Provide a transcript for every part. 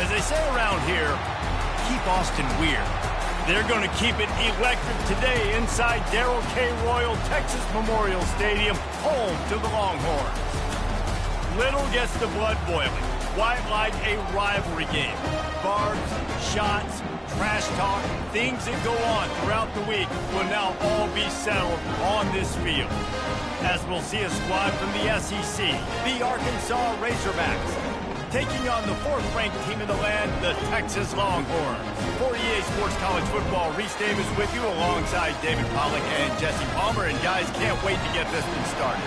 As they say around here, keep Austin weird. They're going to keep it electric today inside Darrell K. Royal Texas Memorial Stadium, home to the Longhorns. Little gets the blood boiling. Quite like a rivalry game. Barbs, shots, trash talk, things that go on throughout the week will now all be settled on this field. As we'll see a squad from the SEC, the Arkansas Razorbacks, taking on the fourth-ranked team in the land, the Texas Longhorns. For EA Sports College Football, Reese Davis with you alongside David Pollack and Jesse Palmer. And guys, can't wait to get this one started.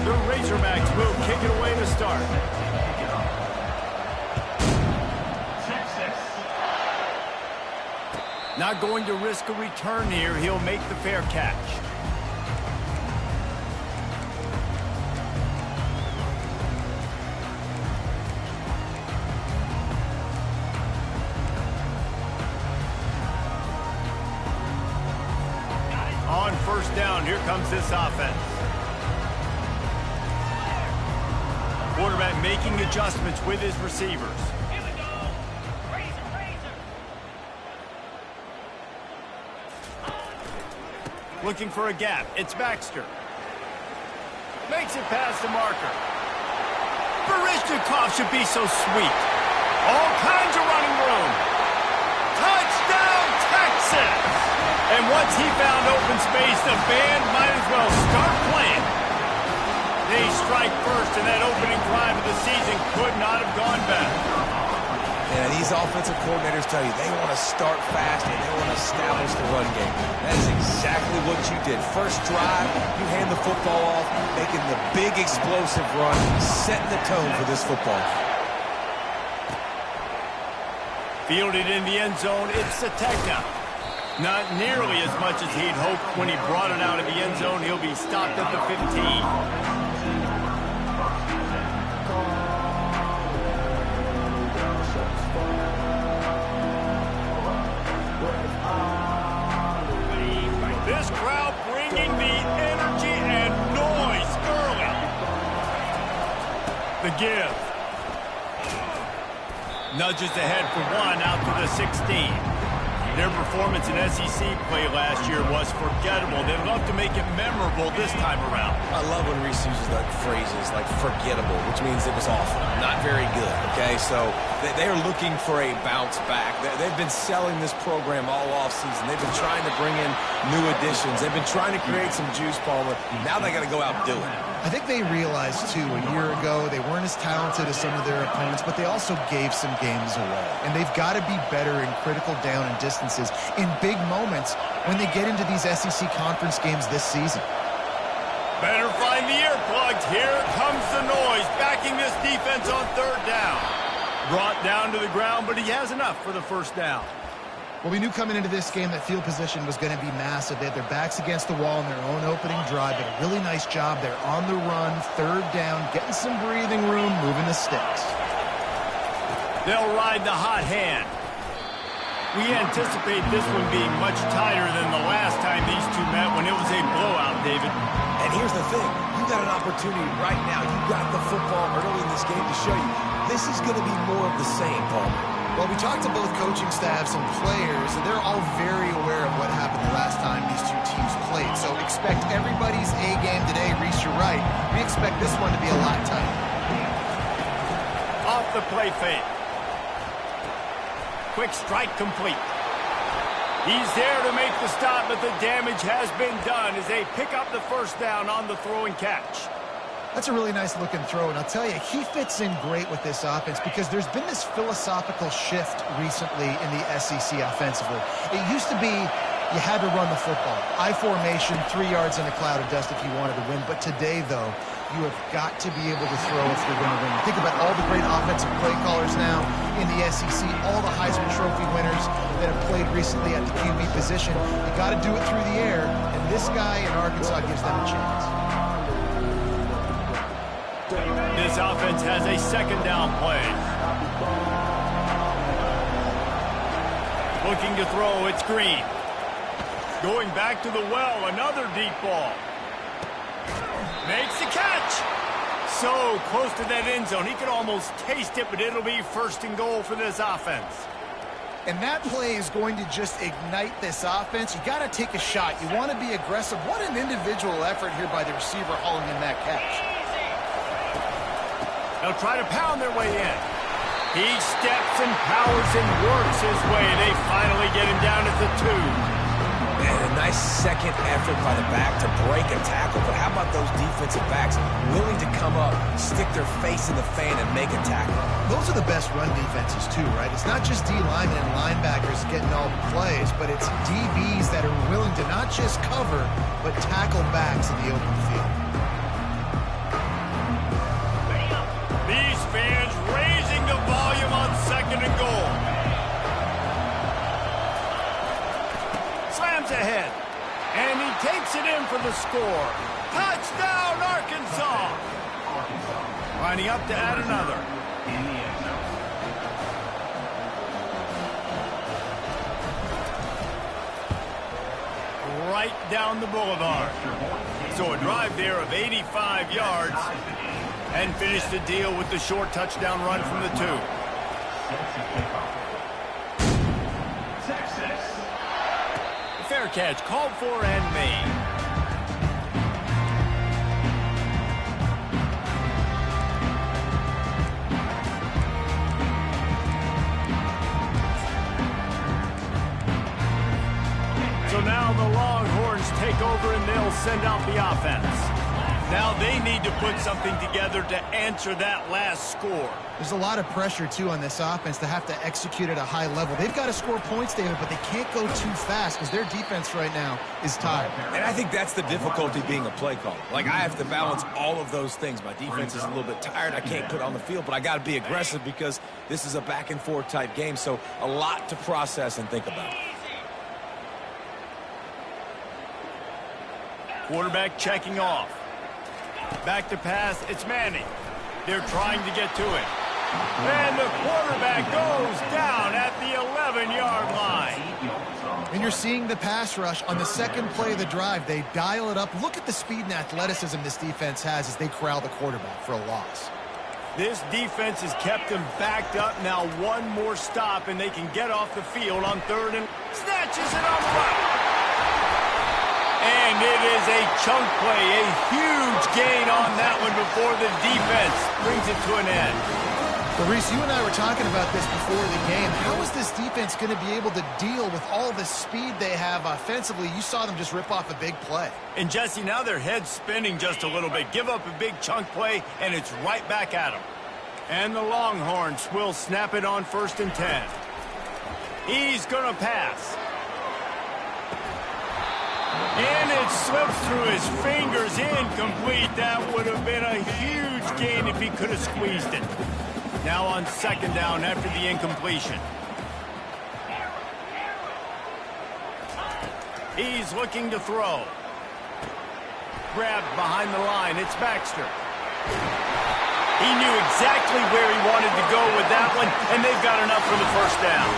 The Razorbacks will kick it away to start. Not going to risk a return here. He'll make the fair catch. On first down, here comes this offense. Quarterback making adjustments with his receivers. Here we go. Razor. Looking for a gap. It's Baxter. Makes it past the marker. Barishnikov should be so sweet. All kinds of running room. Touchdown, Texas! And once he found open space, the band might as well start playing. They strike first, and that opening drive of the season could not have gone better. Yeah, these offensive coordinators tell you they want to start fast and they want to establish the run game. That is exactly what you did. First drive, you hand the football off, making the big explosive run, setting the tone for this football. Fielded in the end zone, it's a touchdown. Not nearly as much as he'd hoped when he brought it out of the end zone. He'll be stopped at the 15. This crowd bringing the energy and noise early. The give. Nudges ahead for one out to the 16. Their performance in SEC play last year was forgettable. They'd love to make it memorable this time around. I love when Reese uses like phrases like forgettable, which means it was awful, not very good, okay? So they are looking for a bounce back. They've been selling this program all offseason. They've been trying to bring in new additions. They've been trying to create some juice, Palmer. Now they got to go out and do it. I think they realized, too, a year ago they weren't as talented as some of their opponents, but they also gave some games away. And they've got to be better in critical down and distances in big moments when they get into these SEC conference games this season. Better find the earplugs. Here comes the noise, backing this defense on third down. Brought down to the ground, but he has enough for the first down. Well, we knew coming into this game that field position was going to be massive. They had their backs against the wall in their own opening drive. Did a really nice job there on the run, third down, getting some breathing room, moving the sticks. They'll ride the hot hand. We anticipate this one being much tighter than the last time these two met when it was a blowout, David. And here's the thing. You got an opportunity right now. You got the football early in this game to show you. This is going to be more of the same, Palmer. Well, we talked to both coaching staffs and players, and they're all very aware of what happened the last time these two teams played. So expect everybody's A game today. Reese, you're right. We expect this one to be a lot tighter. Off the play fake. Quick strike complete. He's there to make the stop, but the damage has been done as they pick up the first down on the throw and catch. That's a really nice looking throw, and I'll tell you, he fits in great with this offense because there's been this philosophical shift recently in the SEC offensively. It used to be you had to run the football. I formation, 3 yards in a cloud of dust if you wanted to win. But today, though, you have got to be able to throw if you're going to win. Think about all the great offensive play callers now in the SEC, all the Heisman Trophy winners that have played recently at the QB position. You got to do it through the air, and this guy in Arkansas gives them a chance. This offense has a second down play. Looking to throw, it's Green. Going back to the well, another deep ball. Makes the catch. So close to that end zone. He could almost taste it, but it'll be 1st and goal for this offense. And that play is going to just ignite this offense. You got to take a shot. You want to be aggressive. What an individual effort here by the receiver hauling in that catch. They'll try to pound their way in. He steps and powers and works his way. They finally get him down at the 2. And a nice second effort by the back to break a tackle. But how about those defensive backs willing to come up, stick their face in the fan, and make a tackle? Those are the best run defenses, too, right? It's not just D linemen and linebackers getting all the plays, but it's DBs that are willing to not just cover, but tackle backs in the open field. These fans raising the volume on 2nd and goal. Slams ahead, and he takes it in for the score. Touchdown, Arkansas! Lining up to add another. Right down the boulevard. So a drive there of 85 yards, and finish the deal with the short touchdown run from the 2. Fair catch called for and made. So now the Longhorns take over and they'll send out the offense. Now they need to put something together to answer that last score. There's a lot of pressure, too, on this offense to have to execute at a high level. They've got to score points, David, but they can't go too fast because their defense right now is tired. And I think that's the difficulty being a play caller. Like, I have to balance all of those things. My defense is a little bit tired. I can't put on the field, but I got to be aggressive because this is a back-and-forth type game, so a lot to process and think about. Quarterback checking off. Back to pass, it's Manning. They're trying to get to it. And the quarterback goes down at the 11-yard line. And you're seeing the pass rush on the second play of the drive. They dial it up. Look at the speed and athleticism this defense has as they corral the quarterback for a loss. This defense has kept them backed up. Now one more stop, and they can get off the field on 3rd and snatches it on the right. And it is a chunk play, a huge gain on that one before the defense brings it to an end. Well, Reese, you and I were talking about this before the game. How is this defense going to be able to deal with all the speed they have offensively? You saw them just rip off a big play. And, Jesse, now their head's spinning just a little bit. Give up a big chunk play, and it's right back at them. And the Longhorns will snap it on 1st and 10. He's going to pass. And it slips through his fingers, incomplete. That would have been a huge gain if he could have squeezed it. Now on 2nd down after the incompletion. He's looking to throw. Grabbed behind the line, it's Baxter. He knew exactly where he wanted to go with that one, and they've got enough for the 1st down.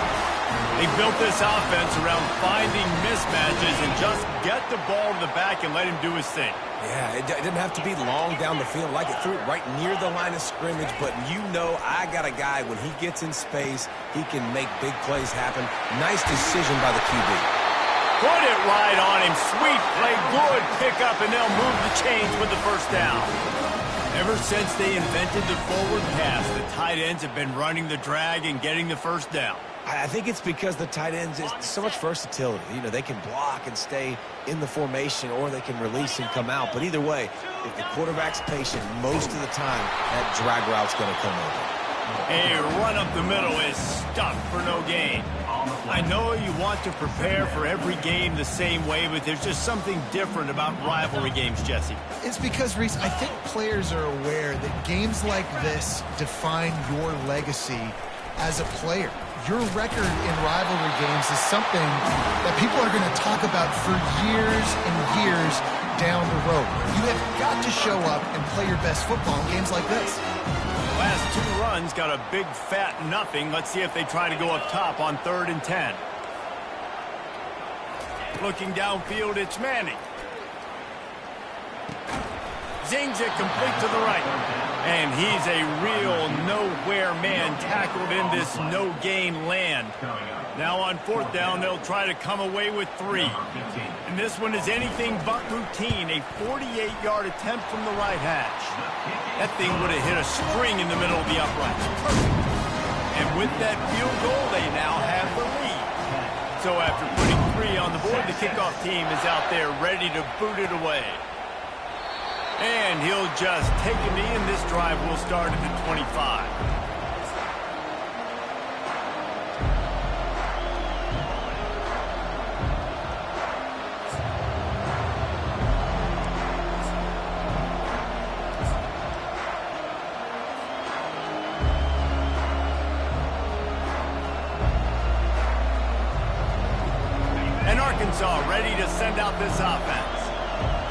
They built this offense around finding mismatches and just get the ball to the back and let him do his thing. Yeah, it didn't have to be long down the field. Like it threw it right near the line of scrimmage, but you know I got a guy, when he gets in space, he can make big plays happen. Nice decision by the QB. Put it right on him. Sweet play, good pickup, and they'll move the chains with the 1st down. Ever since they invented the forward pass, the tight ends have been running the drag and getting the 1st down. I think it's because the tight ends is so much versatility. You know, they can block and stay in the formation, or they can release and come out. But either way, if the quarterback's patient, most of the time, that drag route's going to come over. A run up the middle is stuck for no gain. I know you want to prepare for every game the same way, but there's just something different about rivalry games, Jesse. It's because, Reese, I think players are aware that games like this define your legacy as a player. Your record in rivalry games is something that people are going to talk about for years and years down the road. You have got to show up and play your best football in games like this. The last 2 runs got a big fat nothing. Let's see if they try to go up top on 3rd and 10. Looking downfield, it's Manning. zings it complete to the right. And he's a real nowhere man tackled in this no-gain land. Now on 4th down, they'll try to come away with 3. And this one is anything but routine, a 48-yard attempt from the right hash. That thing would have hit a string in the middle of the uprights. Perfect. And with that field goal, they now have the lead. So after putting 3 on the board, the kickoff team is out there ready to boot it away. And he'll just take a knee, and this drive will start at the 25. And Arkansas ready to send out this offense.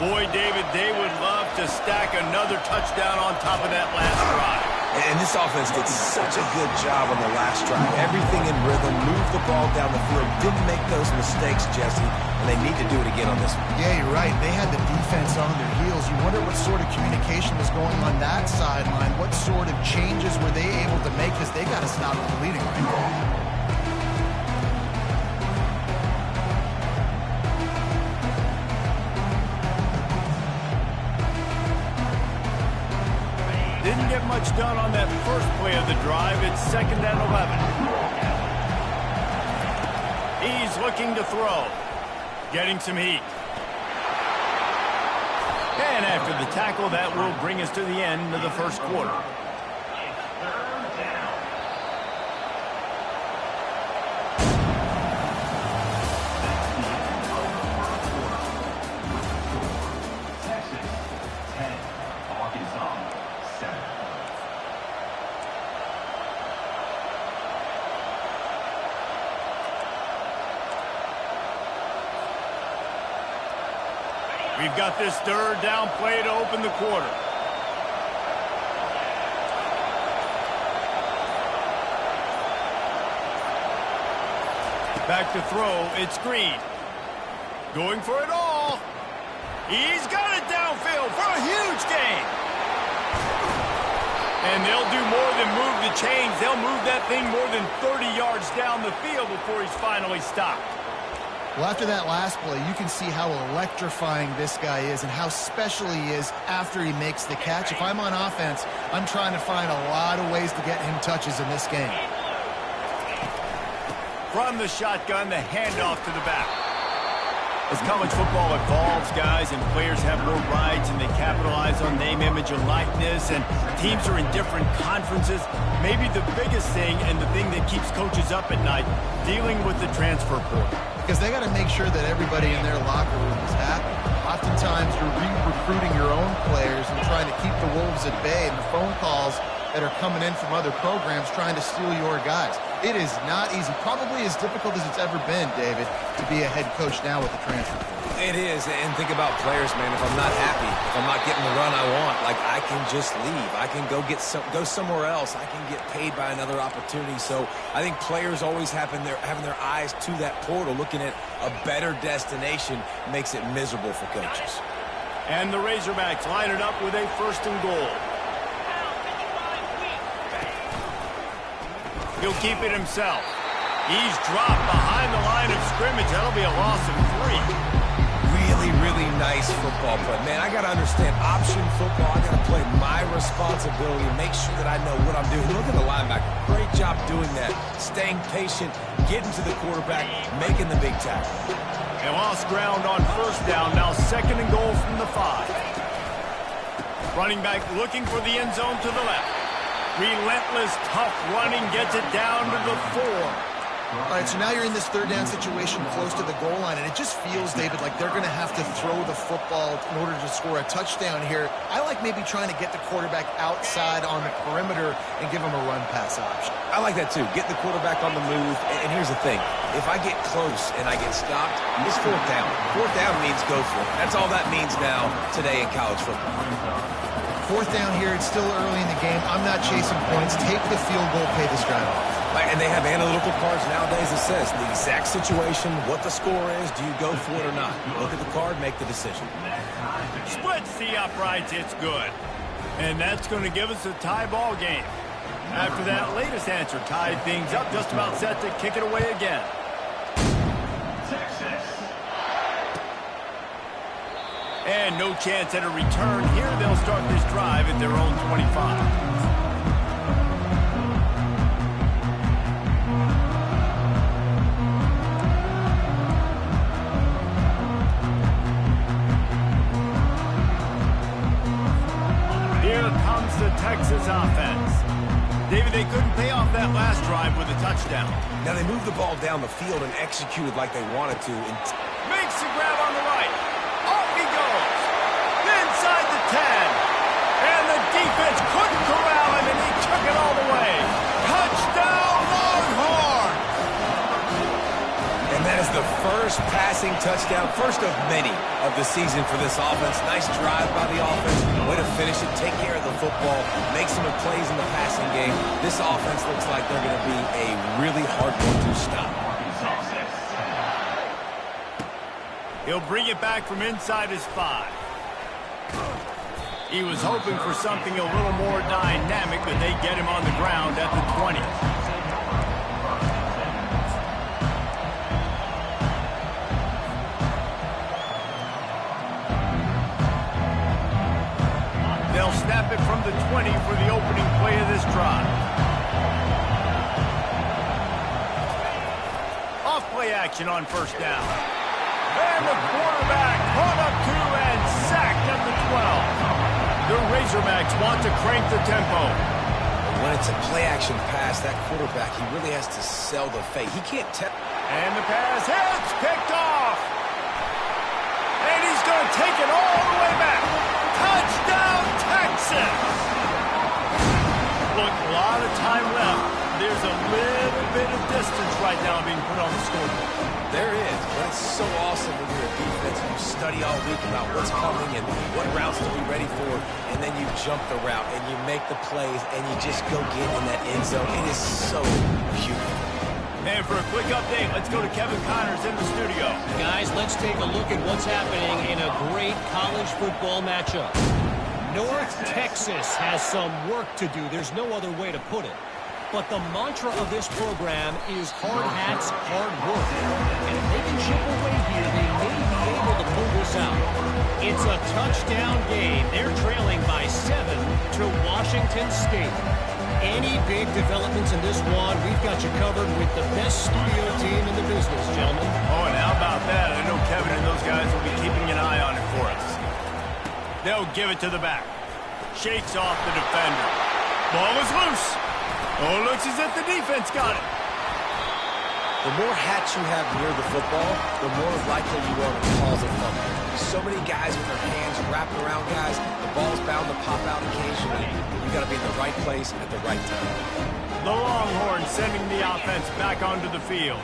Boy, David, they would love to stack another touchdown on top of that last drive. And this offense did such a good job on the last drive. Everything in rhythm, moved the ball down the field, didn't make those mistakes, Jesse, and they need to do it again on this one. Yeah, you're right. They had the defense on their heels. You wonder what sort of communication was going on that sideline. What sort of changes were they able to make, because they got to stop the bleeding right now. Didn't get much done on that first play of the drive. It's 2nd and 11. He's looking to throw. Getting some heat. And after the tackle, that will bring us to the end of the first quarter. We've got this 3rd down play to open the quarter. Back to throw, it's Green. Going for it all. He's got it downfield for a huge gain. And they'll do more than move the chains. They'll move that thing more than 30 yards down the field before he's finally stopped. Well, after that last play, you can see how electrifying this guy is and how special he is after he makes the catch. If I'm on offense, I'm trying to find a lot of ways to get him touches in this game. From the shotgun, the handoff to the back. As college football evolves, guys, and players have more rights and they capitalize on name, image, and likeness, and teams are in different conferences, maybe the biggest thing and the thing that keeps coaches up at night, dealing with the transfer portal. Because they got to make sure that everybody in their locker room is happy. Oftentimes, you're re-recruiting your own players and trying to keep the wolves at bay, and the phone calls that are coming in from other programs trying to steal your guys. It is not easy. Probably as difficult as it's ever been, David, to be a head coach now with the transfer portal. It is, and think about players, man. If I'm not happy, if I'm not getting the run I want, like, I can just leave. I can go somewhere else. I can get paid by another opportunity. So I think players always having their eyes to that portal, looking at a better destination, makes it miserable for coaches. And the Razorbacks line it up with a 1st and goal. He'll keep it himself. He's dropped behind the line of scrimmage. That'll be a loss of 3. Really nice football play. Man, I got to understand option football. I got to play my responsibility and make sure that I know what I'm doing. Look at the linebacker. Great job doing that. Staying patient, getting to the quarterback, making the big tackle. They lost ground on 1st down. Now 2nd and goal from the 5. Running back looking for the end zone to the left. Relentless, tough running, gets it down to the 4. All right, so now you're in this 3rd down situation close to the goal line, and it just feels, David, like they're going to have to throw the football in order to score a touchdown here. I like maybe trying to get the quarterback outside on the perimeter and give him a run-pass option. I like that, too. Get the quarterback on the move. And here's the thing. If I get close and I get stopped, it's 4th down. 4th down means go for it. That's all that means now today in college football. 4th down here. It's still early in the game. I'm not chasing points. Take the field goal, pay this drive off. And they have analytical cards nowadays that says the exact situation, what the score is, do you go for it or not? Look at the card, make the decision. Splits the uprights, it's good. And that's going to give us a tie ball game. After that latest answer tied things up, just about set to kick it away again. And no chance at a return here. They'll start this drive at their own 25. The Texas offense. David, they couldn't pay off that last drive with a touchdown. Now they moved the ball down the field and executed like they wanted to. Makes the grab on the right. Off he goes. Inside the 10. And the defense couldn't corral him, and he took it all the way. Touchdown, Longhorn! And that is the first passing touchdown, first of many of the season for this offense. Nice drive by the offense. Way to finish it, take care of the football, make some plays in the passing game. This offense looks like they're going to be a really hard one to stop. He'll bring it back from inside his 5. He was hoping for something a little more dynamic, but they get him on the ground at the 20. They'll snap it from the 20 for the opening play of this drive. Off play action on 1st down. And the quarterback caught up to and sacked at the 12. The Razorbacks want to crank the tempo. When it's a play action pass, that quarterback, he really has to sell the fake. He can't tell. And the pass hits, picked off. And he's going to take it all the way back. Touchdown, Texas! Look, a lot of time left. There's a little bit of distance right now being put on the scoreboard. There is, but it's so awesome when you're a defense and you study all week about what's coming and what routes to be ready for, and then you jump the route and you make the plays and you just go get in that end zone. It is so beautiful. And for a quick update, let's go to Kevin Connors in the studio. Guys, let's take a look at what's happening in a great college football matchup. North Texas has some work to do. There's no other way to put it. But the mantra of this program is hard hats, hard work. And if they can chip away here, they may be able to pull this out. It's a touchdown game. They're trailing by 7 to Washington State. Any big developments in this one, we've got you covered with the best studio team in the business, gentlemen. Oh, and how about that? I know Kevin and those guys will be keeping an eye on it for us. They'll give it to the back. Shakes off the defender. Ball is loose. Oh, looks as if the defense got it. The more hats you have near the football, the more likely you are to cause a fumble. So many guys with their hands wrapped around guys, the ball's bound to pop out occasionally. You got to be in the right place at the right time. The Longhorns sending the offense back onto the field.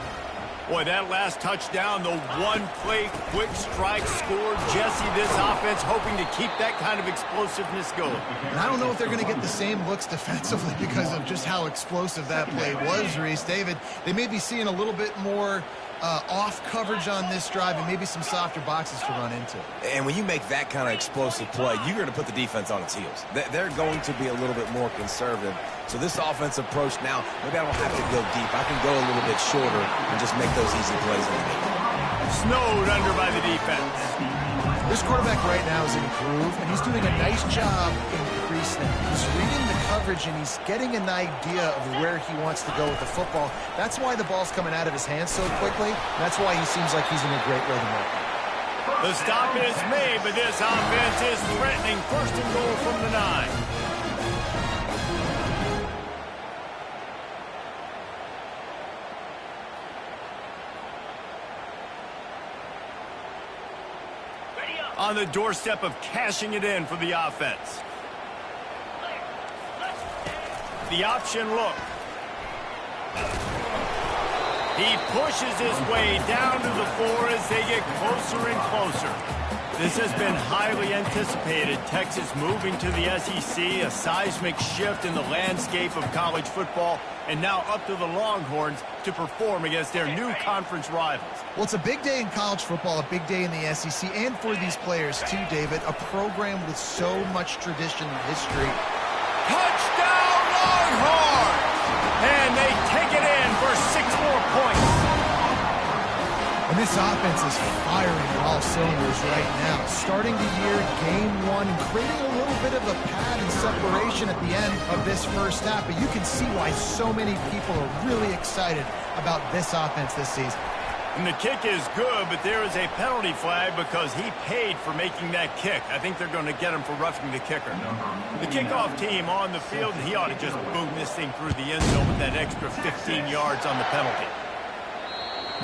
Boy, that last touchdown, the one-play quick strike scored. Jesse, this offense hoping to keep that kind of explosiveness going. And I don't know if they're going to get the same looks defensively because of just how explosive that play was, Reese. David, they may be seeing a little bit more off coverage on this drive and maybe some softer boxes to run into. And when you make that kind of explosive play, you're going to put the defense on its heels. They're going to be a little bit more conservative. So this offensive approach now, maybe I don't have to go deep. I can go a little bit shorter and just make those easy plays underneath. Snowed under by the defense. This quarterback right now is in a groove, and he's doing a nice job increasing it. He's reading the coverage, and he's getting an idea of where he wants to go with the football. That's why the ball's coming out of his hands so quickly. That's why he seems like he's in a great rhythm right now. The stop is made, but this offense is threatening. 1st and goal from the 9. On the doorstep of cashing it in for the offense. The option look. He pushes his way down to the 4 as they get closer and closer. This has been highly anticipated. Texas moving to the SEC, a seismic shift in the landscape of college football, and now up to the Longhorns to perform against their new conference rivals. Well, it's a big day in college football, a big day in the SEC, and for these players too, David. A program with so much tradition and history. Touchdown Longhorns! And they take it in for 6 more points. And this offense is firing on all cylinders right now. Starting the year, game 1, and creating a little bit of a pad and separation at the end of this first half. But you can see why so many people are really excited about this offense this season. And the kick is good, but there is a penalty flag because he paid for making that kick. I think they're going to get him for roughing the kicker. The kickoff team on the field, and he ought to just boom this thing through the end zone with that extra 15 yards on the penalty.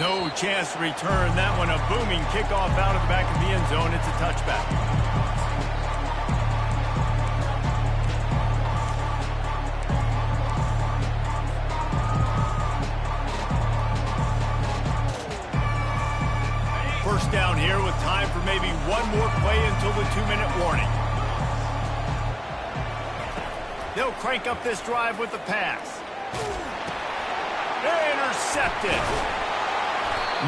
No chance to return that one. A booming kickoff out of the back of the end zone. It's a touchback. First down here with time for maybe one more play until the 2-minute warning. They'll crank up this drive with the pass. Intercepted.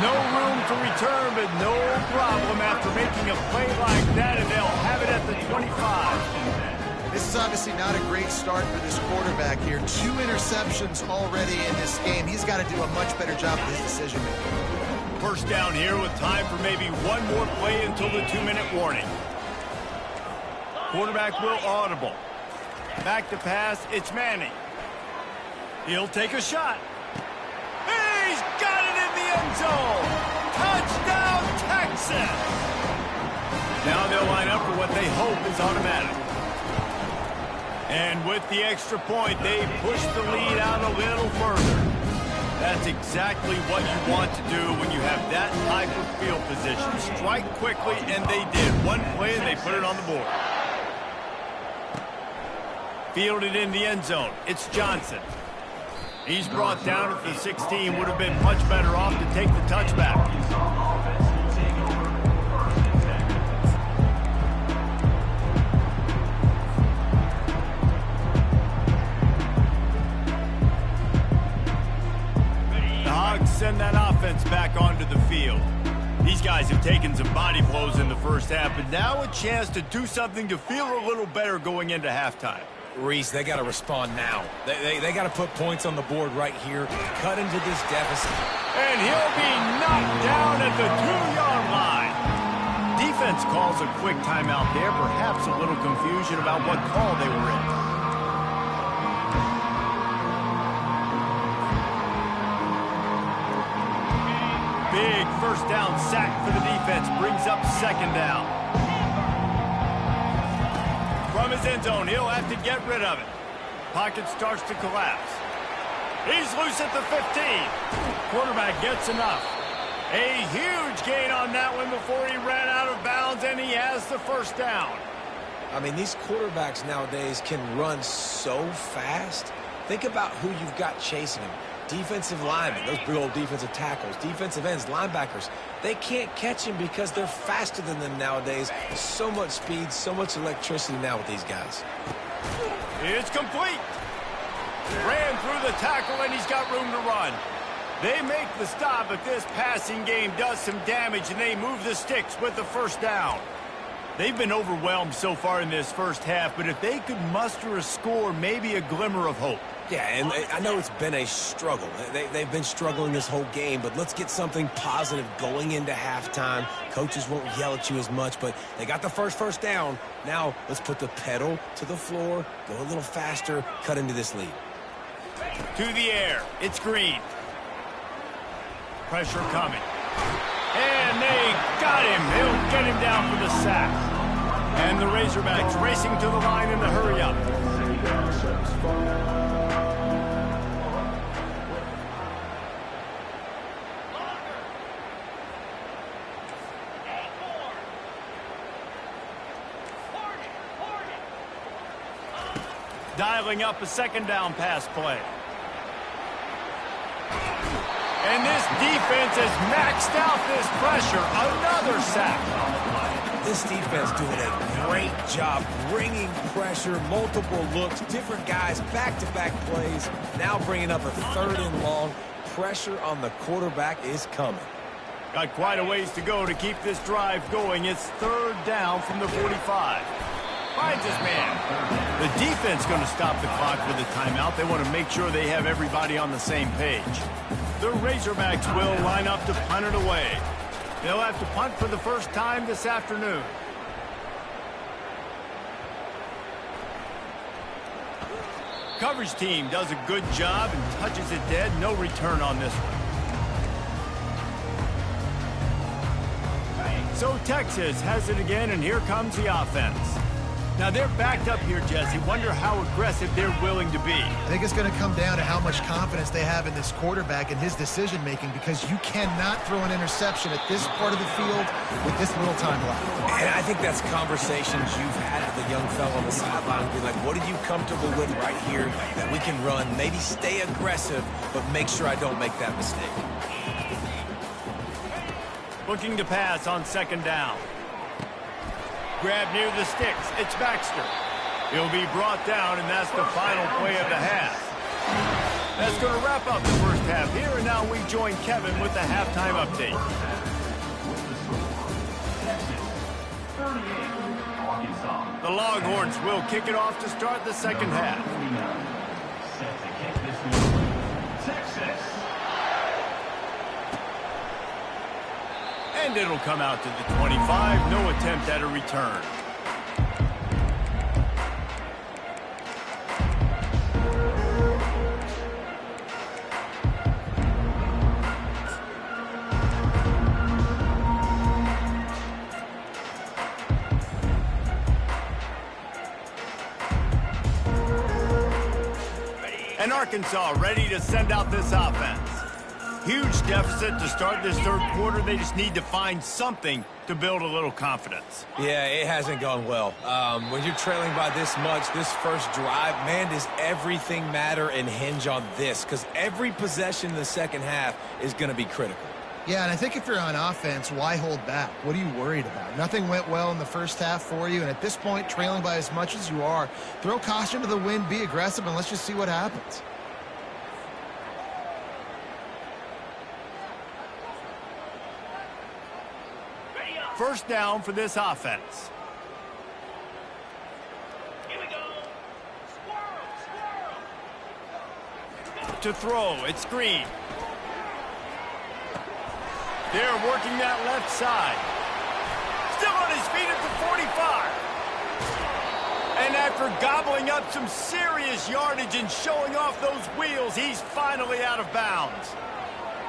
No room to return, but no problem after making a play like that, and they'll have it at the 25. This is obviously not a great start for this quarterback here. 2 interceptions already in this game. He's got to do a much better job of his decision-making. First down here with time for maybe one more play until the 2-minute warning. Quarterback will audible. Back to pass, it's Manning. He'll take a shot. He's got it in the end zone. Touchdown, Texas. Now they'll line up for what they hope is automatic. And with the extra point, they push the lead out a little further. That's exactly what you want to do when you have that type of field position. Strike quickly, and they did. One play, and they put it on the board. Fielded in the end zone. It's Johnson. He's brought down at the 16. Would have been much better off to take the touchback. The Hogs send that offense back onto the field. These guys have taken some body blows in the first half, but now a chance to do something to feel a little better going into halftime. Reese, they got to respond now. They got to put points on the board right here, cut into this deficit. And he'll be knocked down at the 2-yard line. Defense calls a quick timeout there, perhaps a little confusion about what call they were in. Big first down sack for the defense, brings up second down. From his end zone, he'll have to get rid of it. Pocket starts to collapse. He's loose at the 15. Quarterback gets enough. A huge gain on that one before he ran out of bounds, and he has the first down. I mean, these quarterbacks nowadays can run so fast. Think about who you've got chasing them. Defensive linemen, those big old defensive tackles, defensive ends, linebackers. They can't catch him because they're faster than them nowadays. So much speed, so much electricity now with these guys. It's complete. Ran through the tackle, and he's got room to run. They make the stop, but this passing game does some damage, and they move the sticks with the first down. They've been overwhelmed so far in this first half, but if they could muster a score, maybe a glimmer of hope. Yeah, and I know it's been a struggle. They've been struggling this whole game, but let's get something positive going into halftime. Coaches won't yell at you as much, but they got the first down. Now let's put the pedal to the floor, go a little faster, cut into this lead. To the air, it's Green. Pressure coming. And they got him. They'll get him down for the sack. And the Razorbacks racing to the line in the hurry-up. Dialing up a second down pass play. And this defense has maxed out this pressure. Another sack. This defense doing a great job bringing pressure, multiple looks, different guys, back-to-back plays, now bringing up a 3rd and long. Pressure on the quarterback is coming. Got quite a ways to go to keep this drive going. It's 3rd down from the 45. Finds his man. The defense going to stop the clock with a timeout. They want to make sure they have everybody on the same page. The Razorbacks will line up to punt it away. They'll have to punt for the first time this afternoon. Coverage team does a good job and touches it dead. No return on this one. So Texas has it again, and here comes the offense. Now they're backed up here, Jesse. Wonder how aggressive they're willing to be. I think it's going to come down to how much confidence they have in this quarterback and his decision-making, because you cannot throw an interception at this part of the field with this little time left. And I think that's conversations you've had with a young fellow on the sideline. Be like, what are you comfortable with right here that we can run? Maybe stay aggressive, but make sure I don't make that mistake. Looking to pass on 2nd down. Grab near the sticks. It's Baxter. He'll be brought down, and that's the final play of the half. That's going to wrap up the first half here, and now we join Kevin with the halftime update. The Longhorns will kick it off to start the second half. And it'll come out to the 25. No attempt at a return. And Arkansas ready to send out this offense. Huge deficit to start this 3rd quarter. They just need to find something to build a little confidence. Yeah, it hasn't gone well. When you're trailing by this much, this first drive, man, does everything matter and hinge on this, because every possession in the second half is going to be critical. Yeah, and I think if you're on offense, why hold back? What are you worried about? Nothing went well in the first half for you, and at this point, trailing by as much as you are, throw caution to the wind, be aggressive, and let's just see what happens. First down for this offense. Here we go. Squirrel, squirrel. To throw, it's Green. They're working that left side. Still on his feet at the 45. And after gobbling up some serious yardage and showing off those wheels, he's finally out of bounds.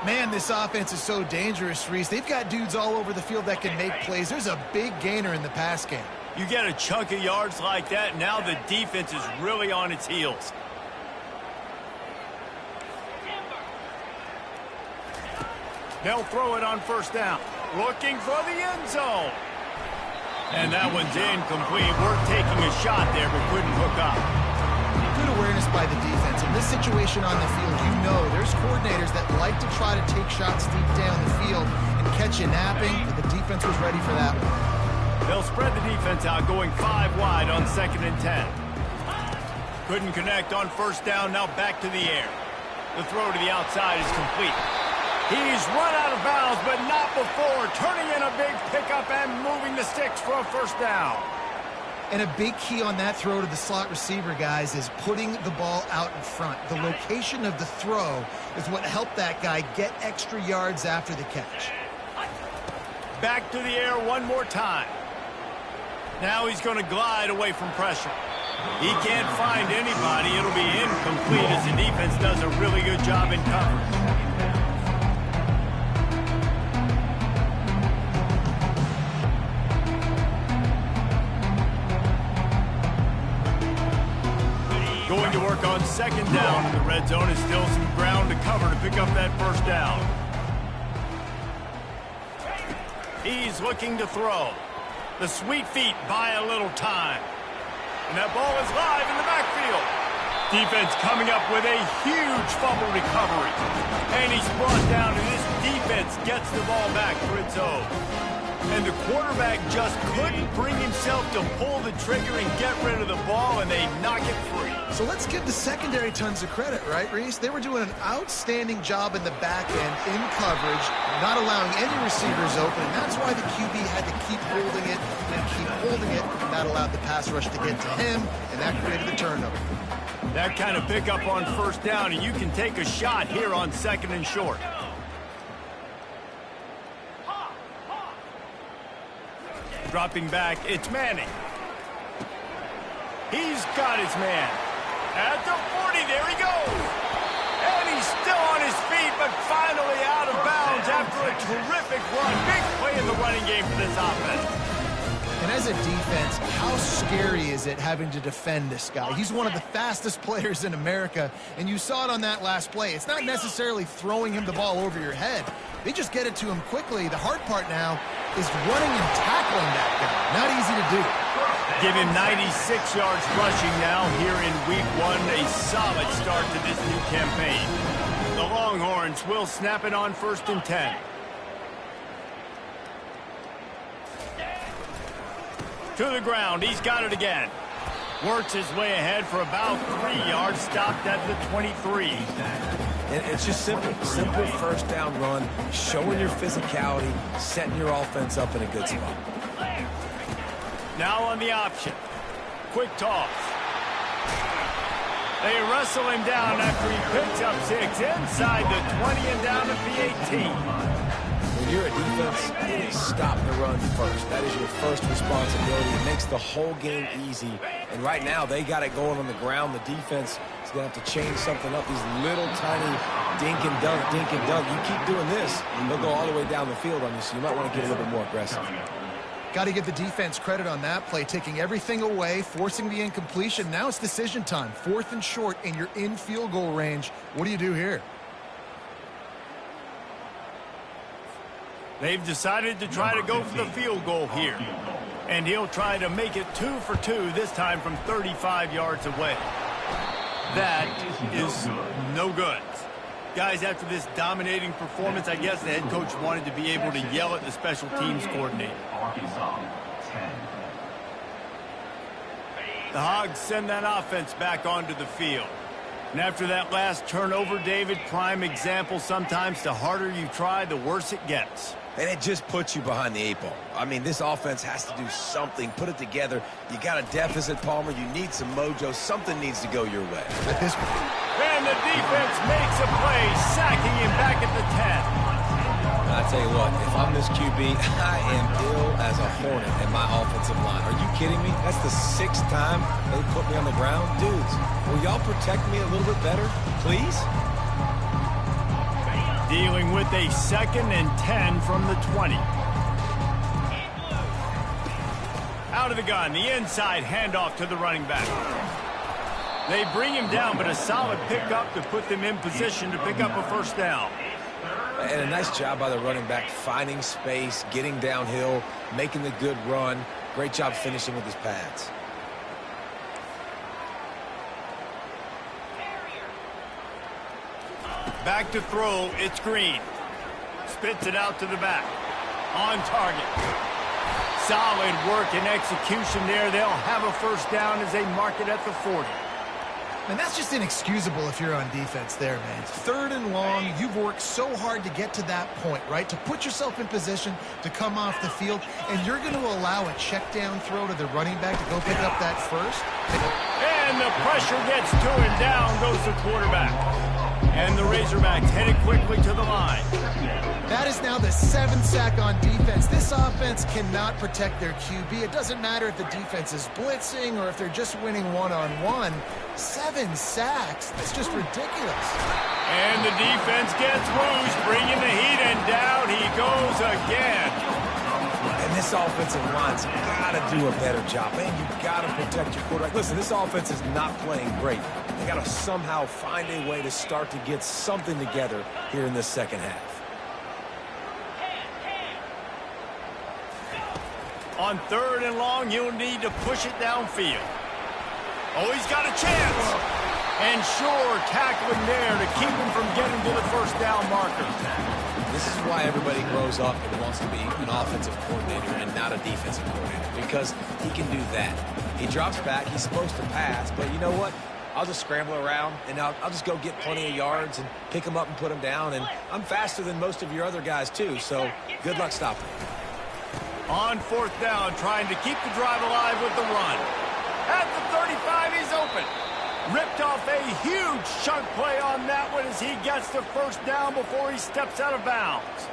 Man, this offense is so dangerous, Reese. They've got dudes all over the field that can make plays. There's a big gainer in the pass game. You get a chunk of yards like that, now the defense is really on its heels. They'll throw it on first down. Looking for the end zone. And that one's incomplete. We're taking a shot there, but couldn't hook up. Good awareness by the defense. In this situation on the field, you know there's coordinators that like to try to take shots deep down the field and catch you napping, but the defense was ready for that one. They'll spread the defense out, going 5 wide on 2nd and 10. Couldn't connect on first down, now back to the air. The throw to the outside is complete. He's run out of bounds, but not before turning in a big pickup and moving the sticks for a first down. And a big key on that throw to the slot receiver, guys, is putting the ball out in front. The location of the throw is what helped that guy get extra yards after the catch. Back to the air one more time. Now he's going to glide away from pressure. He can't find anybody. It'll be incomplete as the defense does a really good job in coverage. Going to work on 2nd down in the red zone. Is still some ground to cover to pick up that first down. He's looking to throw. The sweet feet buy a little time. And that ball is live in the backfield. Defense coming up with a huge fumble recovery. And he's brought down, and this defense gets the ball back for its own. And the quarterback just couldn't bring himself to pull the trigger and get rid of the ball, and they knock it free. So let's give the secondary tons of credit, right, Reese? They were doing an outstanding job in the back end, in coverage, not allowing any receivers open, and that's why the QB had to keep holding it and keep holding it, and that allowed the pass rush to get to him, and that created the turnover. That kind of pickup on first down, and you can take a shot here on 2nd and short. Dropping back, it's Manning. He's got his man. At the 40, there he goes. And he's still on his feet, but finally out of bounds after a terrific run. Big play in the running game for this offense. And as a defense, how scary is it having to defend this guy? He's one of the fastest players in America, and you saw it on that last play. It's not necessarily throwing him the ball over your head. They just get it to him quickly. The hard part now is running and tackling that guy. Not easy to do. Give him 96 yards rushing now here in week 1. A solid start to this new campaign. The Longhorns will snap it on 1st and 10. To the ground, he's got it again. Works his way ahead for about 3 yards, stopped at the 23. And it's just simple first down run, showing your physicality, setting your offense up in a good spot. Now on the option. Quick toss. They wrestle him down after he picks up 6 inside the 20 and down at the 18. When you're a defense, it is stop the run first. That is your first responsibility. It makes the whole game easy. And right now, they got it going on the ground. The defense is going to have to change something up. These little tiny dink and dunk, dink and dunk. You keep doing this, and they'll go all the way down the field on you, so you might want to get a little bit more aggressive. Got to give the defense credit on that play, taking everything away, forcing the incompletion. Now it's decision time. 4th and short, and you're in field goal range. What do you do here? They've decided to try to go for the field goal here. And he'll try to make it 2 for 2, this time from 35 yards away. That is no good. Guys, after this dominating performance, I guess the head coach wanted to be able to yell at the special teams coordinator. The Hogs send that offense back onto the field. And after that last turnover, David, prime example, sometimes the harder you try, the worse it gets. And it just puts you behind the 8 ball. I mean, this offense has to do something, put it together. You got a deficit, Palmer. You need some mojo. Something needs to go your way. At this point. And the defense makes a play, sacking him back at the 10. I tell you what, if I'm this QB, I am ill as a hornet in my offensive line. Are you kidding me? That's the 6th time they put me on the ground. Dudes, will y'all protect me a little bit better, please? Dealing with a 2nd and 10 from the 20. Out of the gun, the inside handoff to the running back. They bring him down, but a solid pickup to put them in position to pick up a first down. And a nice job by the running back, finding space, getting downhill, making the good run. Great job finishing with his pads. Back to throw, it's Green. Spits it out to the back. On target. Solid work and execution there. They'll have a first down as they mark it at the 40. And that's just inexcusable if you're on defense there, man. 3rd and long, you've worked so hard to get to that point, right? To put yourself in position to come off the field, and you're going to allow a check down throw to the running back to go pick up that first? And the pressure gets to him. Down goes the quarterback. And the Razorbacks headed quickly to the line. That is now the 7th sack on defense. This offense cannot protect their QB. It doesn't matter if the defense is blitzing or if they're just winning one-on-one. 7 sacks. That's just ridiculous. And the defense gets loose, bringing the heat, and down he goes again. And this offensive line's got to do a better job. Man, you got to protect your quarterback. Listen, this offense is not playing great. They got to somehow find a way to start to get something together here in this second half. On 3rd and long, you'll need to push it downfield. Oh, he's got a chance. And sure, tackling there to keep him from getting to the first down marker. This is why everybody grows up and wants to be an offensive coordinator and not a defensive coordinator, because he can do that. He drops back. He's supposed to pass, but you know what? I'll just scramble around, and I'll just go get plenty of yards and pick them up and put them down, and I'm faster than most of your other guys, too, so good luck stopping. On fourth down, trying to keep the drive alive with the run. At the 35, he's open. Ripped off a huge chunk play on that one as he gets the first down before he steps out of bounds.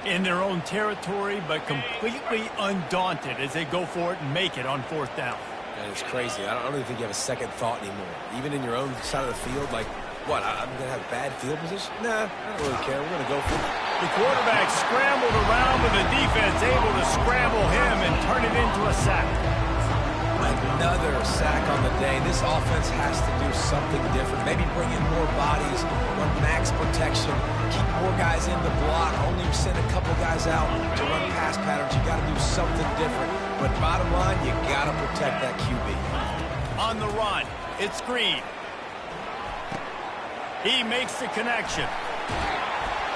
In their own territory, but completely undaunted as they go for it and make it on fourth down. And it's crazy. I don't really think you have a second thought anymore. Even in your own side of the field, like, what, I'm going to have bad field position? Nah, I don't really care. We're going to go for it. The quarterback scrambled around, but the defense able to scramble him and turn it into a sack. Another sack on the day. This offense has to do something different. Maybe bring in more bodies, run max protection, keep more guys in the block, only send a couple guys out to run pass patterns. You got to do something different. But bottom line, you got to protect that QB. On the run, it's Green. He makes the connection.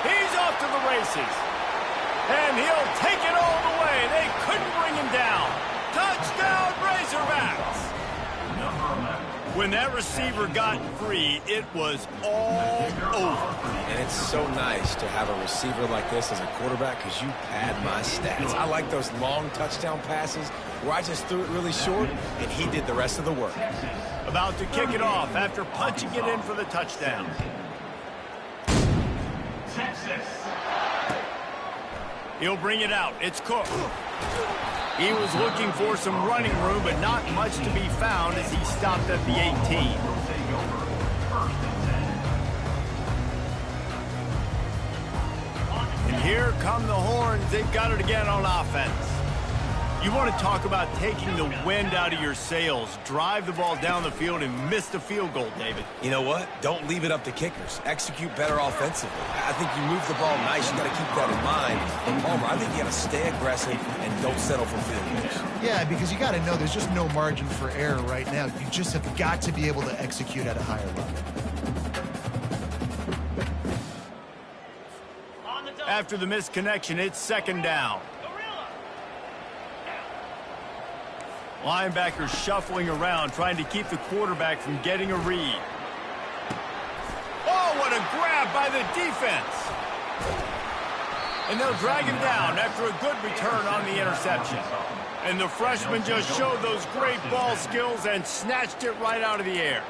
He's off to the races. And he'll take it all the way. They couldn't bring him down. Touchdown, Razorbacks! When that receiver got free, it was all over. And it's so nice to have a receiver like this as a quarterback because you pad my stats. I like those long touchdown passes where I just threw it really short and he did the rest of the work. About to kick it off after punching it in for the touchdown. He'll bring it out. It's Cook. He was looking for some running room, but not much to be found as he stopped at the 18. And here come the horns. They've got it again on offense. You want to talk about taking the wind out of your sails. Drive the ball down the field and miss the field goal, David. You know what? Don't leave it up to kickers. Execute better offensively. I think you move the ball nice. You got to keep that in mind. But Palmer, I think you got to stay aggressive and don't settle for field goals. Yeah, because you got to know there's just no margin for error right now. You just have got to be able to execute at a higher level. After the missed connection, it's second down. Linebackers shuffling around, trying to keep the quarterback from getting a read. Oh, what a grab by the defense. And they'll drag him down after a good return on the interception. And the freshman just showed those great ball skills and snatched it right out of the air.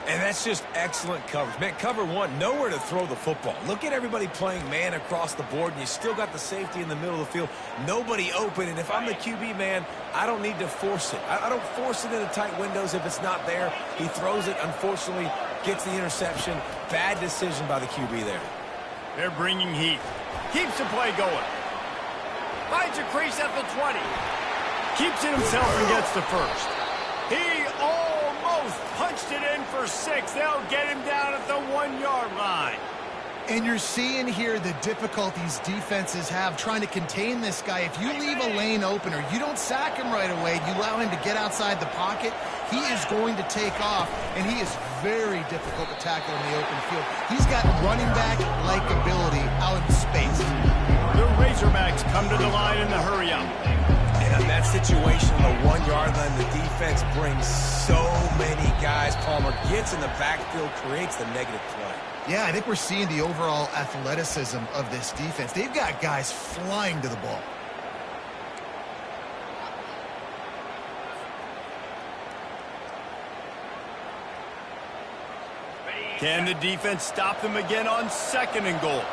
And that's just excellent coverage. Man, cover one, nowhere to throw the football. Look at everybody playing man across the board, and you still got the safety in the middle of the field. Nobody open, and if I'm the QB, man, I don't need to force it. I don't force it into tight windows if it's not there. He throws it, unfortunately, gets the interception. Bad decision by the QB there. They're bringing heat. Keeps the play going. Finds a crease at the 20. Keeps it himself and gets the first. He almost punched it in for 6. They'll get him down at the 1-yard line. And you're seeing here the difficulties defenses have trying to contain this guy. If you leave a lane open or you don't sack him right away, you allow him to get outside the pocket, he is going to take off, and he is very difficult to tackle in the open field. He's got running back-like ability out in space. The Razorbacks come to the line in the hurry-up. And in that situation, on the 1-yard line, the defense brings so many guys. Palmer gets in the backfield, creates the negative play. Yeah, I think we're seeing the overall athleticism of this defense. They've got guys flying to the ball. Can the defense stop them again on 2nd and goal?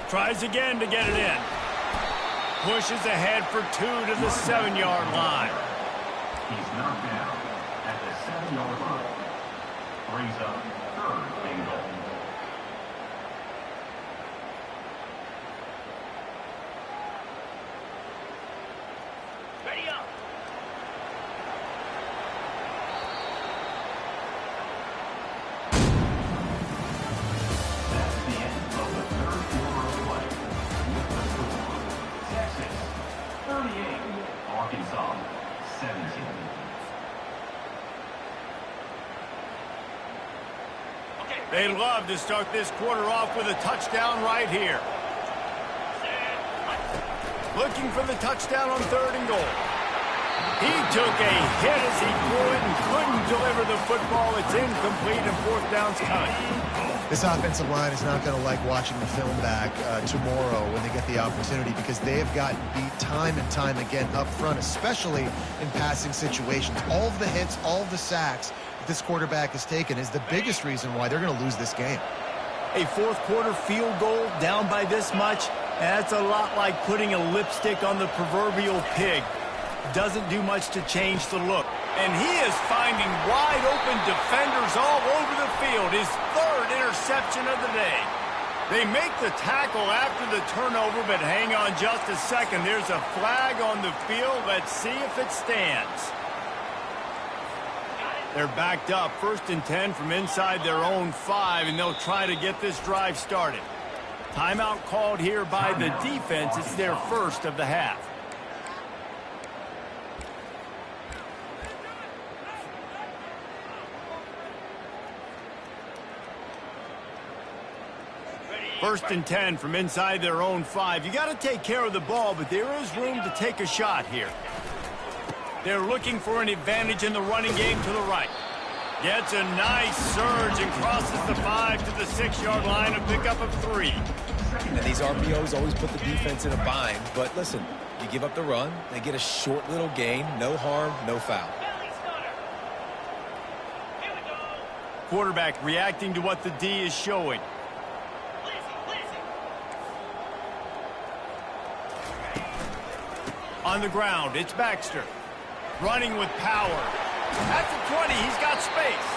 Tries again to get it in. Pushes ahead for 2 to the 7-yard line. He's knocked down at the 7-yard line. Brings up 3rd and goal. Ready up. That's the end of the 3rd quarter of play. With the score, Texas 38, Arkansas 17. They love to start this quarter off with a touchdown right here. Looking for the touchdown on 3rd and goal. He took a hit as he threw it and couldn't deliver the football. It's incomplete and 4th down's coming. This offensive line is not going to like watching the film back tomorrow when they get the opportunity, because they have gotten beat time and time again up front, especially in passing situations. All of the hits, all of the sacks that this quarterback has taken is the biggest reason why they're going to lose this game. A 4th quarter field goal down by this much, that's a lot like putting a lipstick on the proverbial pig. Doesn't do much to change the look. And he is finding wide open defenders all over the field. His 3rd interception of the day. They make the tackle after the turnover, but hang on just a second. There's a flag on the field. Let's see if it stands. They're backed up, 1st and 10 from inside their own 5, and they'll try to get this drive started. Timeout called here by the defense. It's their 1st of the half. First and 10 from inside their own 5. You got to take care of the ball, but there is room to take a shot here. They're looking for an advantage in the running game to the right. Gets a nice surge and crosses the 5 to the 6-yard line, a pickup of 3. And these RPOs always put the defense in a bind. But listen, you give up the run, they get a short little gain, no harm, no foul. Quarterback reacting to what the D is showing. On the ground, it's Baxter. Running with power. At the 20, he's got space.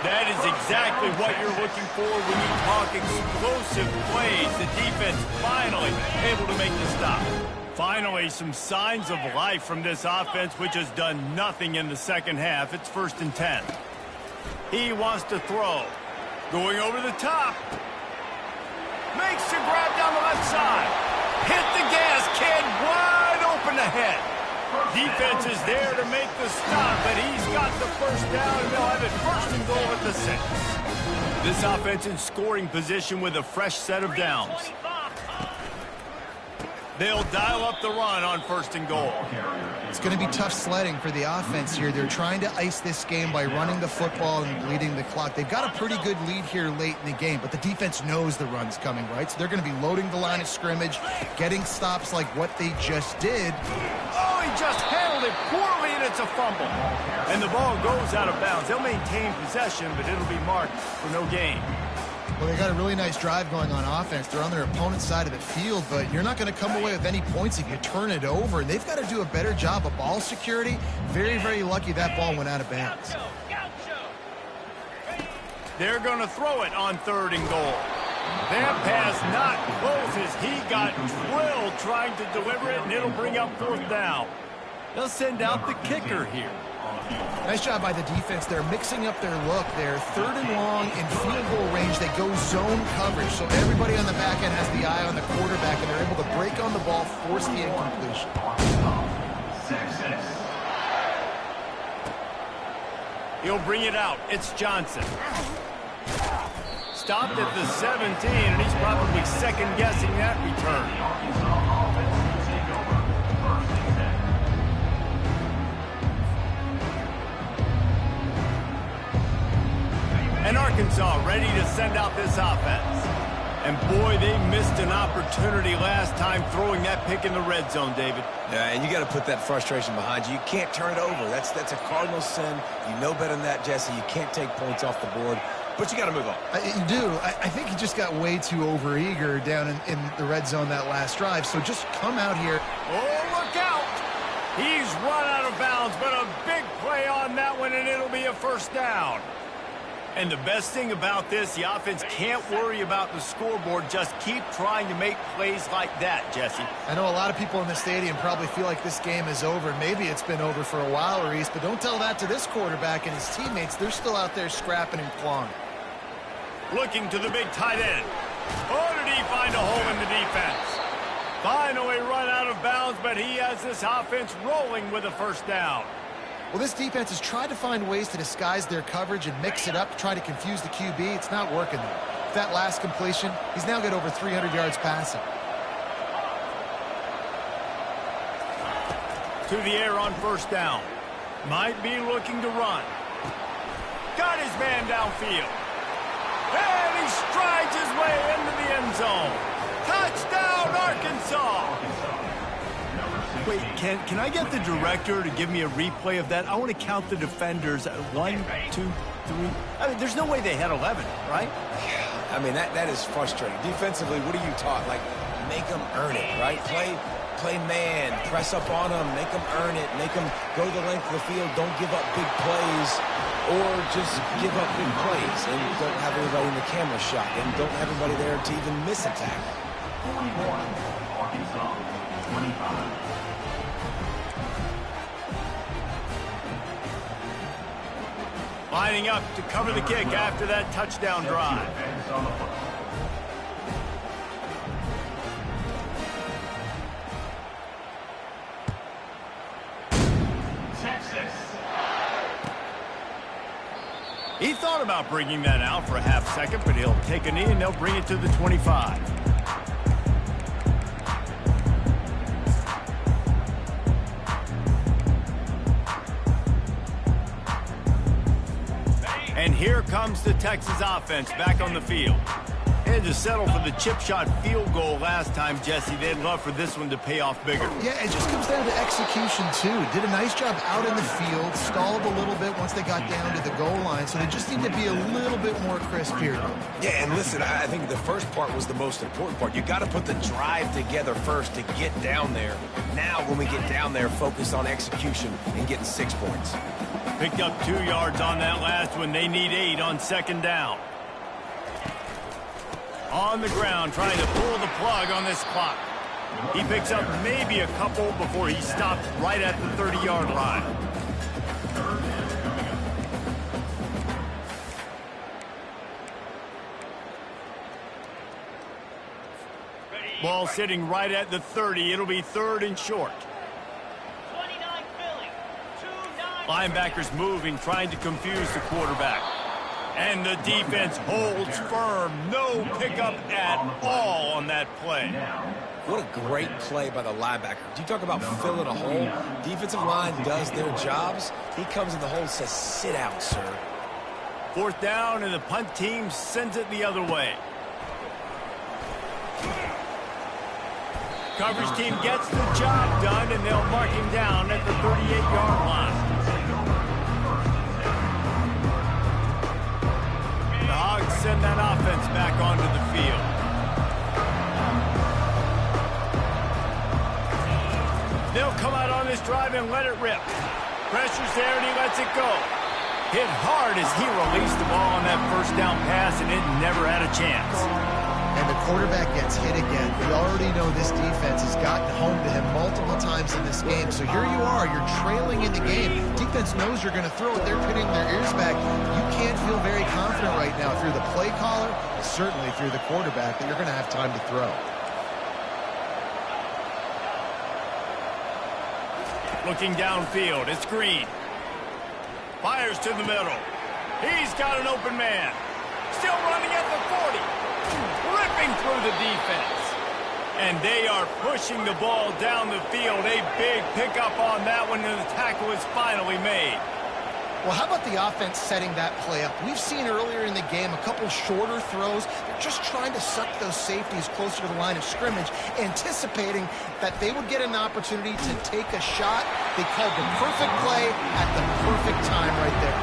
That is exactly what you're looking for when you talk explosive plays. The defense finally able to make the stop. Finally, some signs of life from this offense, which has done nothing in the 2nd half. It's 1st and 10. He wants to throw. Going over the top. Makes the grab down the left side. Hit the gas, kid. Wide open ahead. Defense is there to make the stop, but he's got the 1st down, and they'll have it 1st and goal at the 6. This offense in scoring position with a fresh set of downs. They'll dial up the run on 1st and goal. It's going to be tough sledding for the offense here. They're trying to ice this game by running the football and bleeding the clock. They've got a pretty good lead here late in the game, but the defense knows the run's coming, right? So they're going to be loading the line of scrimmage, getting stops like what they just did. Oh, he just handled it poorly, and it's a fumble. And the ball goes out of bounds. They'll maintain possession, but it'll be marked for no gain. Well, they got a really nice drive going on offense. They're on their opponent's side of the field, but you're not going to come away with any points if you turn it over. And they've got to do a better job of ball security. Very, very lucky that ball went out of bounds. They're going to throw it on 3rd and goal. That pass not close as he got drilled trying to deliver it, and it'll bring up 4th down. They'll send out the kicker here. Nice job by the defense. They're mixing up their look. They're 3rd and long in field goal range. They go zone coverage, so everybody on the back end has the eye on the quarterback, and they're able to break on the ball, force the incompletion. He'll bring it out. It's Johnson. Stopped at the 17, and he's probably second-guessing that return. And Arkansas ready to send out this offense. And boy, they missed an opportunity last time throwing that pick in the red zone, David. Yeah, and you got to put that frustration behind you. You can't turn it over. That's a cardinal sin. You know better than that, Jesse. You can't take points off the board, but you got to move on. You do. I think he just got way too overeager down in the red zone that last drive. So just come out here. Oh, look out. He's run out of bounds, but a big play on that one, and it'll be a 1st down. And the best thing about this, the offense can't worry about the scoreboard. Just keep trying to make plays like that, Jesse. I know a lot of people in the stadium probably feel like this game is over. Maybe it's been over for a while, Reese, but don't tell that to this quarterback and his teammates. They're still out there scrapping and clawing. Looking to the big tight end. Oh, did he find a hole in the defense? Finally run out of bounds, but he has this offense rolling with a 1st down. Well, this defense has tried to find ways to disguise their coverage and mix it up to try to confuse the QB. It's not working there. With that last completion, he's now got over 300 yards passing. To the air on first down. Might be looking to run. Got his man downfield. And he strides his way into the end zone. Touchdown, Arkansas! Wait, can I get the director to give me a replay of that? I want to count the defenders. 1, 2, 3. I mean, there's no way they had 11, right? Yeah, I mean, that is frustrating. Defensively, what are you taught? Like, make them earn it, right? Play man, press up on them, make them earn it, make them go the length of the field, don't give up big plays, or just give up big plays and don't have everybody in the camera shot and don't have everybody there to even miss a tackle. 41, Arkansas, 25. Lining up to cover the kick after that touchdown drive. He thought about bringing that out for a half second, but he'll take a knee and they'll bring it to the 25. And here comes the Texas offense back on the field. They had to settle for the chip shot field goal last time, Jesse. They'd love for this one to pay off bigger. Yeah, it just comes down to execution, too. Did a nice job out in the field, stalled a little bit once they got down to the goal line, so they just need to be a little bit more crisp here. Yeah, and listen, I think the first part was the most important part. You got to put the drive together first to get down there. Now, when we get down there, focus on execution and getting 6 points. Picked up 2 yards on that last one. They need 8 on second down. On the ground, trying to pull the plug on this clock. He picks up maybe a couple before he stops right at the 30-yard line. Ball sitting right at the 30. It'll be 3rd and short. Linebackers moving, trying to confuse the quarterback. And the defense holds firm. No pickup at all on that play. What a great play by the linebacker. Do you talk about filling a hole? Defensive line does their jobs. He comes in the hole and says, sit out, sir. 4th down, and the punt team sends it the other way. Coverage team gets the job done, and they'll mark him down at the 38-yard line. The Hogs send that offense back onto the field. They'll come out on this drive and let it rip. Pressure's there, and he lets it go. Hit hard as he released the ball on that first down pass, and it never had a chance. And the quarterback gets hit again. We already know this defense has gotten home to him multiple times in this game. So here you are, you're trailing in the game. Defense knows you're going to throw it. They're pinning their ears back. You can't feel very confident right now if you're the play caller, certainly if you're the quarterback, that you're going to have time to throw. Looking downfield, it's Green. Fires to the middle. He's got an open man. Still running at the 40. Ripping through the defense. And they are pushing the ball down the field. A big pickup on that one, and the tackle is finally made. Well, how about the offense setting that play up? We've seen earlier in the game a couple shorter throws. They're just trying to suck those safeties closer to the line of scrimmage, anticipating that they would get an opportunity to take a shot. They called the perfect play at the perfect time right there.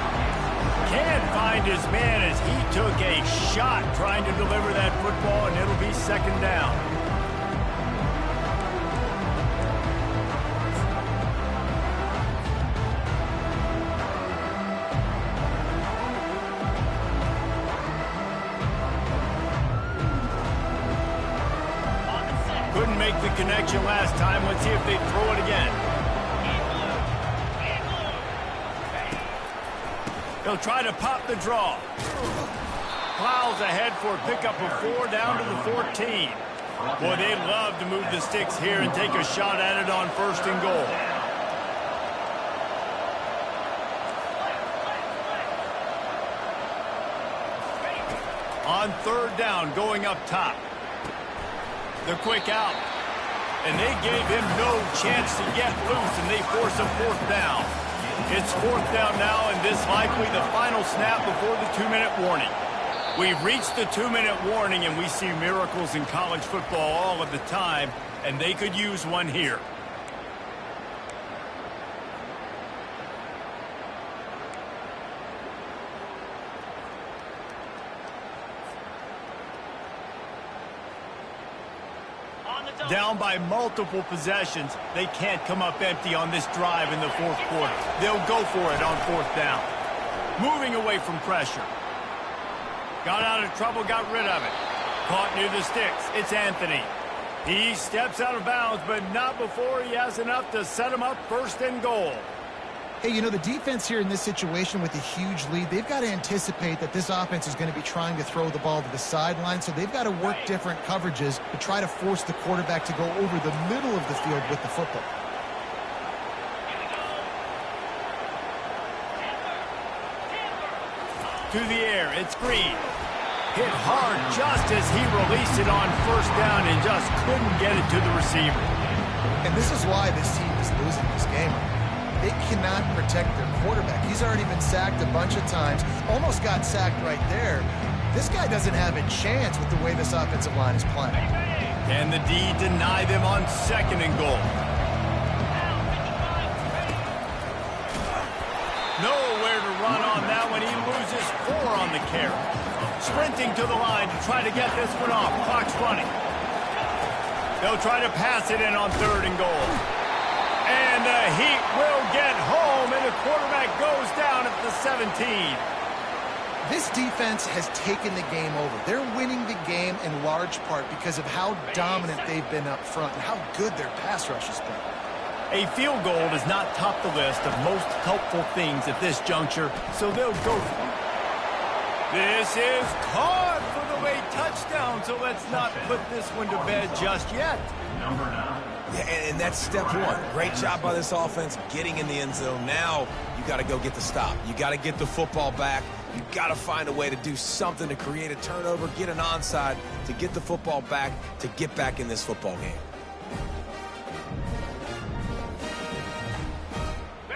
Can't find his man as he took a shot trying to deliver that football, and it'll be 2nd down. Couldn't make the connection last time. Let's see if they throw it again. He'll try to pop the draw. Plows ahead for a pickup of 4 down to the 14. Boy, they'd love to move the sticks here and take a shot at it on 1st and goal. On third down, going up top. The quick out. And they gave him no chance to get loose, and they force a fourth down. It's fourth down now, and this likely the final snap before the 2-minute warning. We've reached the 2-minute warning, and we see miracles in college football all of the time, and they could use one here. Down by multiple possessions, they can't come up empty on this drive in the fourth quarter. They'll go for it on fourth down. Moving away from pressure. Got out of trouble, got rid of it. Caught near the sticks. It's Anthony. He steps out of bounds, but not before he has enough to set him up first and goal. Hey, you know, the defense here in this situation with a huge lead, they've got to anticipate that this offense is going to be trying to throw the ball to the sideline, so they've got to work different coverages to try to force the quarterback to go over the middle of the field with the football. To the air, it's Green. Hit hard just as he released it on first down and just couldn't get it to the receiver. And this is why this team is losing this game. They cannot protect their quarterback. He's already been sacked a bunch of times, almost got sacked right there. This guy doesn't have a chance with the way this offensive line is playing. Can the D deny them on second and goal? Nowhere to run on that one. He loses 4 on the carry. Sprinting to the line to try to get this one off. Clock's running. They'll try to pass it in on third and goal. And the Heat will get home, and the quarterback goes down at the 17. This defense has taken the game over. They're winning the game in large part because of how dominant they've been up front and how good their pass rush has been. A field goal does not top the list of most helpful things at this juncture, so they'll go for it. This is caught for the late touchdown, so let's not put this one to bed just yet. Number 9. Yeah, and that's step one. Great job by this offense getting in the end zone. Now you got to go get the stop. You got to get the football back. You got to find a way to do something to create a turnover, get an onside, to get the football back, to get back in this football game.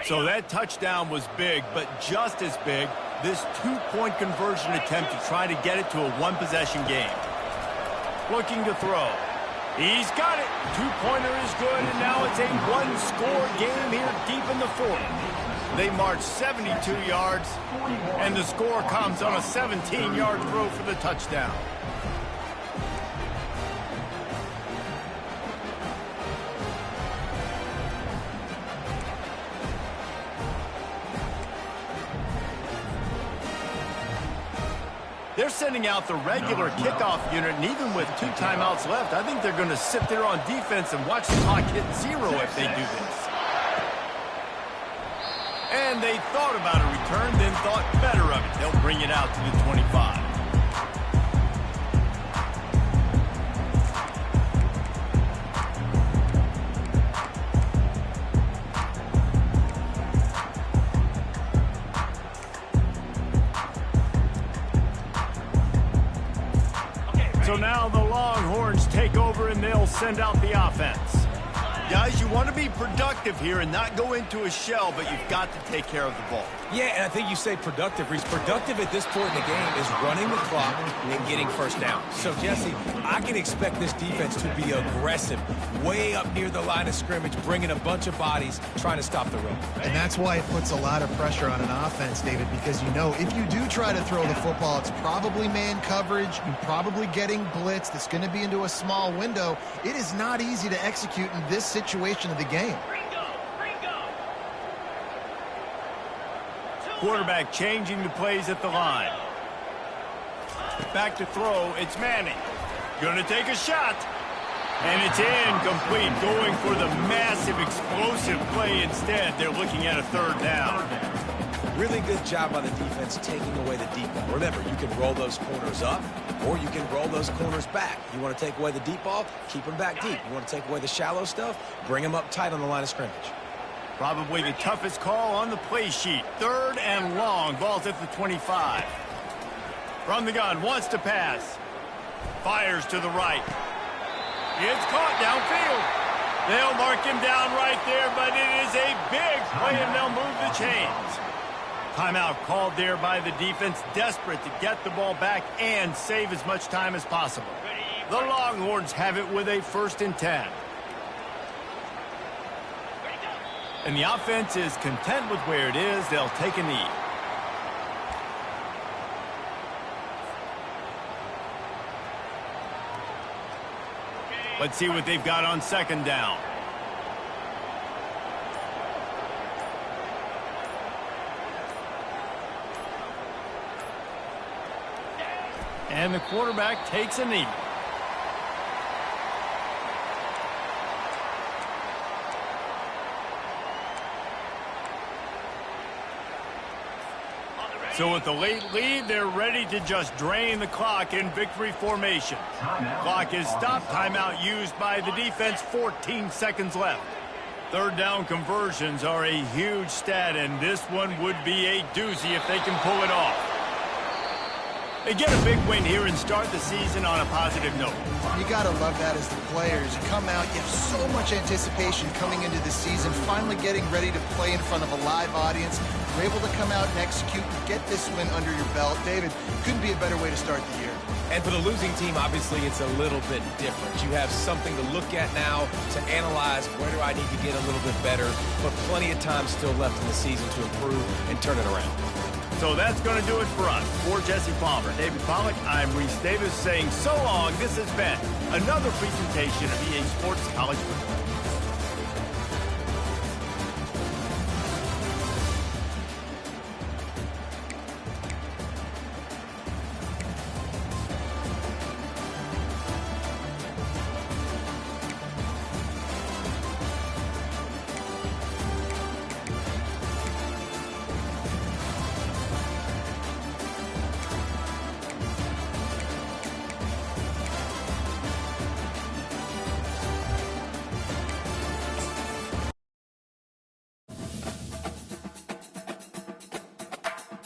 So that touchdown was big, but just as big, this 2-point conversion attempt to try to get it to a one-possession game. Looking to throw. He's got it. 2-pointer is good, and now it's a one-score game here deep in the fourth. They march 72 yards, and the score comes on a 17-yard throw for the touchdown. They're sending out the regular kickoff unit, and even with 2 timeouts left, I think they're going to sit there on defense and watch the clock hit 0 if they do this. And they thought about a return, then thought better of it. They'll bring it out to the 25. So now the Longhorns take over and they'll send out the offense. Guys, you want to be productive here and not go into a shell, but you've got to take care of the ball. Yeah, and I think you say productive, Reese. Productive at this point in the game is running the clock and getting first down. So, Jesse, I can expect this defense to be aggressive, way up near the line of scrimmage, bringing a bunch of bodies, trying to stop the run. And that's why it puts a lot of pressure on an offense, David, because you know if you do try to throw the football, it's probably man coverage, you're probably getting blitzed, it's going to be into a small window. It is not easy to execute in this situation of the game. Quarterback changing the plays at the line. Back to throw, it's Manning. Gonna take a shot. And it's incomplete, going for the massive explosive play instead. They're looking at a third down. Really good job by the defense taking away the deep ball. Remember, you can roll those corners up, or you can roll those corners back. You want to take away the deep ball, keep them back deep. You want to take away the shallow stuff, bring them up tight on the line of scrimmage. Probably the toughest call on the play sheet. Third and long. Ball's at the 25. From the gun, wants to pass. Fires to the right. It's caught downfield. They'll mark him down right there, but it is a big play, and they'll move the chains. Timeout called there by the defense, desperate to get the ball back and save as much time as possible. The Longhorns have it with a 1st and 10. And the offense is content with where it is. They'll take a knee. Let's see what they've got on 2nd down. And the quarterback takes a knee. So with the late lead, they're ready to just drain the clock in victory formation. Clock is stopped. Timeout used by the defense. 14 seconds left. 3rd down conversions are a huge stat, and this one would be a doozy if they can pull it off. They get a big win here and start the season on a positive note. You got to love that as the players. You come out, you have so much anticipation coming into the season, finally getting ready to play in front of a live audience. You're able to come out and execute and get this win under your belt. David, couldn't be a better way to start the year. And for the losing team, obviously, it's a little bit different. You have something to look at now to analyze where do I need to get a little bit better, but plenty of time still left in the season to improve and turn it around. So that's going to do it for us. For Jesse Palmer, David Pollack, I'm Reese Davis saying so long. This has been another presentation of EA Sports College Football.